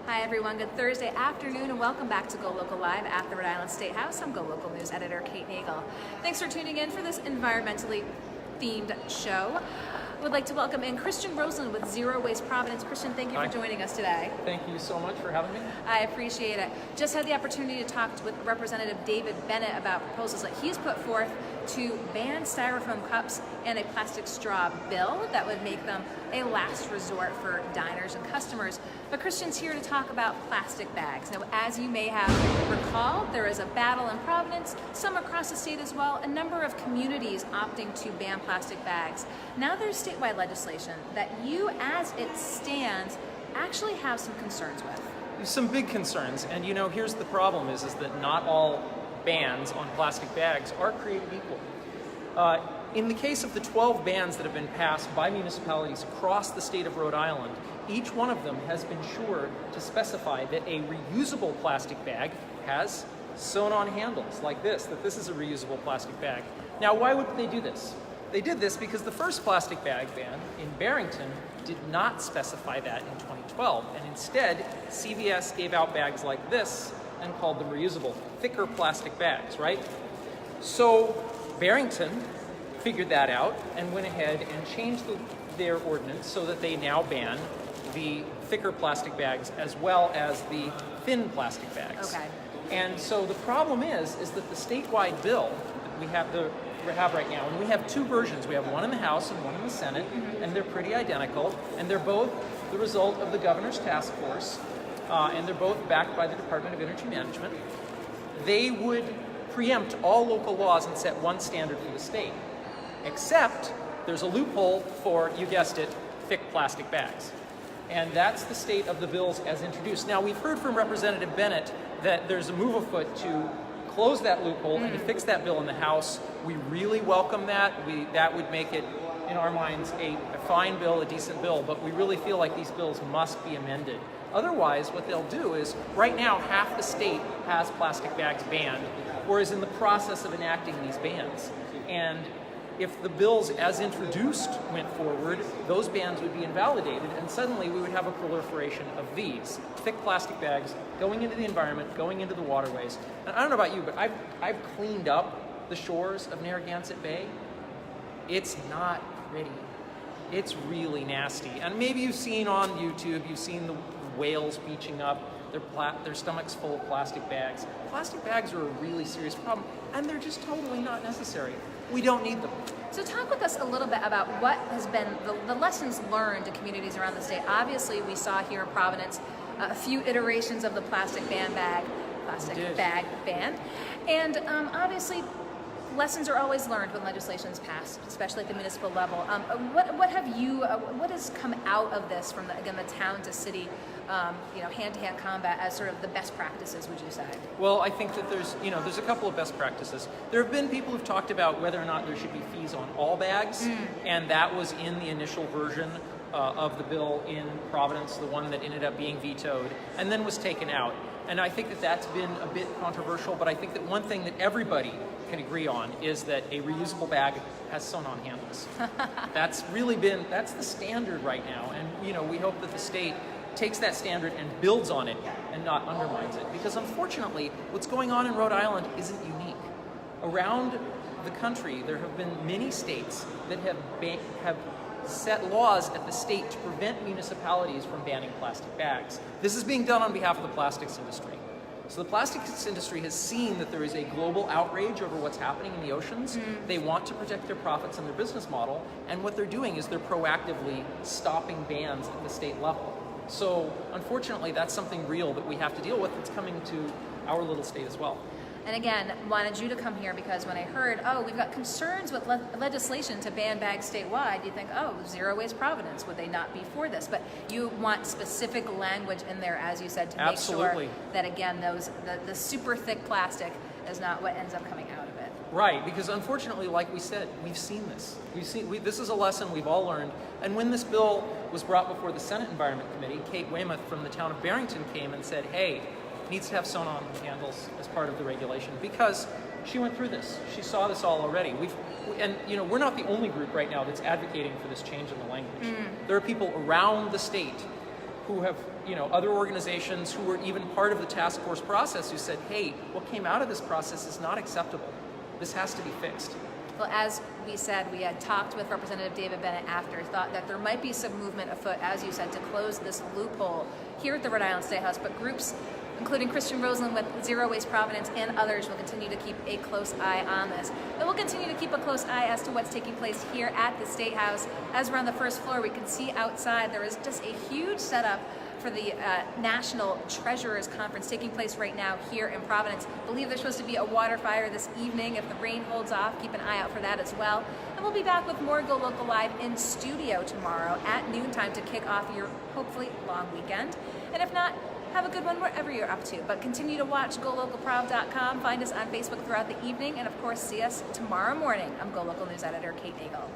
Hi everyone, good Thursday afternoon and welcome back to GoLocal Live at the Rhode Island State House. I'm GoLocal News Editor Kate Nagel. Thanks for tuning in for this environmentally themed show. I would like to welcome in Christian Roselund with Zero Waste Providence. Christian, thank you for joining us today. Thank you so much for having me. I appreciate it. Just had the opportunity to talk with Representative David Bennett about proposals that he's put forth to ban styrofoam cups and a plastic straw bill that would make them a last resort for diners and customers. But Christian's here to talk about plastic bags. Now, as you may have recalled, there is a battle in Providence, some across the state as well, a number of communities opting to ban plastic bags. Now there's statewide legislation that you, as it stands, actually have some concerns with. Some big concerns, and you know, here's the problem is that not all bans on plastic bags are created equal. In the case of the 12 bans that have been passed by municipalities across the state of Rhode Island, each one of them has been sure to specify that a reusable plastic bag has sewn-on handles like this, that this is a reusable plastic bag. Now, why would they do this? They did this because the first plastic bag ban in Barrington did not specify that in 2012, and instead, CVS gave out bags like this and called them reusable, thicker plastic bags, right? So Barrington figured that out and went ahead and changed their ordinance so that they now ban the thicker plastic bags as well as the thin plastic bags. Okay. And so the problem is that the statewide bill that we have right now, and we have two versions. We have one in the House and one in the Senate, and they're pretty identical, and they're both the result of the governor's task force, and they're both backed by the Department of Energy Management. They would preempt all local laws and set one standard for the state, except there's a loophole for, you guessed it, thick plastic bags. And that's the state of the bills as introduced. Now, we've heard from Representative Bennett that there's a move afoot to close that loophole and to fix that bill in the House. We really welcome that. That would make it, in our minds, a fine bill, a decent bill, but we really feel like these bills must be amended. Otherwise, what they'll do is, right now, half the state has plastic bags banned, or is in the process of enacting these bans. And if the bills as introduced went forward, those bans would be invalidated, and suddenly we would have a proliferation of these thick plastic bags going into the environment, going into the waterways. And I don't know about you, but I've cleaned up the shores of Narragansett Bay. It's not pretty. It's really nasty. And maybe you've seen on YouTube, you've seen the whales beaching up, their stomachs full of plastic bags. Plastic bags are a really serious problem, and they're just totally not necessary. We don't need them. So talk with us a little bit about what has been the lessons learned in communities around the state. Obviously, we saw here in Providence a few iterations of the plastic bag ban. And obviously, lessons are always learned when legislation is passed, especially at the municipal level. What has come out of this from the town to city, hand-to-hand combat as sort of the best practices, would you say? Well, I think that there's a couple of best practices. There have been people who've talked about whether or not there should be fees on all bags, and that was in the initial version of the bill in Providence, the one that ended up being vetoed, and then was taken out. And I think that that's been a bit controversial, but I think that one thing that everybody can agree on is that a reusable bag has sewn-on handles. That's the standard right now, and we hope that the state takes that standard and builds on it and not undermines it. Because unfortunately, what's going on in Rhode Island isn't unique. Around the country, there have been many states that have set laws at the state to prevent municipalities from banning plastic bags. This is being done on behalf of the plastics industry. So the plastics industry has seen that there is a global outrage over what's happening in the oceans. They want to protect their profits and their business model, and what they're doing is they're proactively stopping bans at the state level. So unfortunately, that's something real that we have to deal with that's coming to our little state as well. And again, wanted you to come here because when I heard, we've got concerns with legislation to ban bags statewide, you think, Zero Waste Providence, would they not be for this? But you want specific language in there, as you said, to make sure that, again, the super thick plastic is not what ends up coming out of it. Right, because unfortunately, like we said, we've seen this. This is a lesson we've all learned. And when this bill was brought before the Senate Environment Committee, Kate Weymouth from the town of Barrington came and said, hey, needs to have sewn-on handles as part of the regulation, because she went through this. She saw this all already. We're not the only group right now that's advocating for this change in the language. There are people around the state who have, other organizations who were even part of the task force process who said, hey, what came out of this process is not acceptable. This has to be fixed. Well, as we said, we had talked with Representative David Bennett after, thought that there might be some movement afoot, as you said, to close this loophole here at the Rhode Island State House, but groups including Christian Roselund with Zero Waste Providence and others will continue to keep a close eye on this. And we'll continue to keep a close eye as to what's taking place here at the State House. As we're on the first floor, we can see outside there is just a huge setup for the National Treasurers Conference taking place right now here in Providence. I believe there's supposed to be a water fire this evening. If the rain holds off, keep an eye out for that as well. And we'll be back with more Go Local Live in studio tomorrow at noontime to kick off your hopefully long weekend. And if not, have a good one wherever you're up to. But continue to watch GoLocalProv.com. Find us on Facebook throughout the evening. And of course, see us tomorrow morning. I'm Go Local News Editor Kate Nagel.